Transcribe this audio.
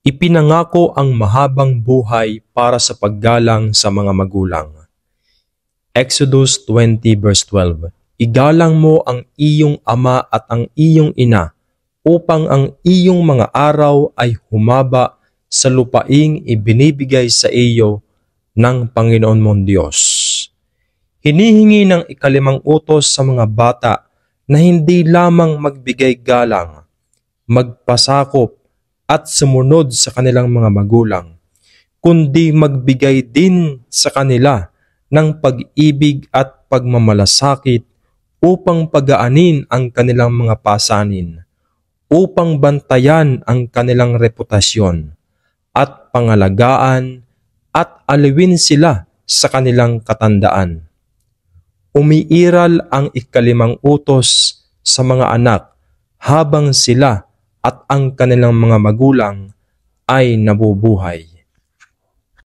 Ipinangako ang mahabang buhay para sa paggalang sa mga magulang. Exodus 20 verse 12. Igalang mo ang iyong ama at ang iyong ina upang ang iyong mga araw ay humaba sa lupaing ibinibigay sa iyo ng Panginoon mong Diyos. Hinihingi ng ikalimang utos sa mga bata na hindi lamang magbigay galang, magpasakop at sumunod sa kanilang mga magulang, kundi magbigay din sa kanila ng pag-ibig at pagmamalasakit upang pagaanin ang kanilang mga pasanin, upang bantayan ang kanilang reputasyon at pangalagaan at aliwin sila sa kanilang katandaan. Umiiral ang ikalimang utos sa mga anak habang sila at ang kanilang mga magulang ay nabubuhay.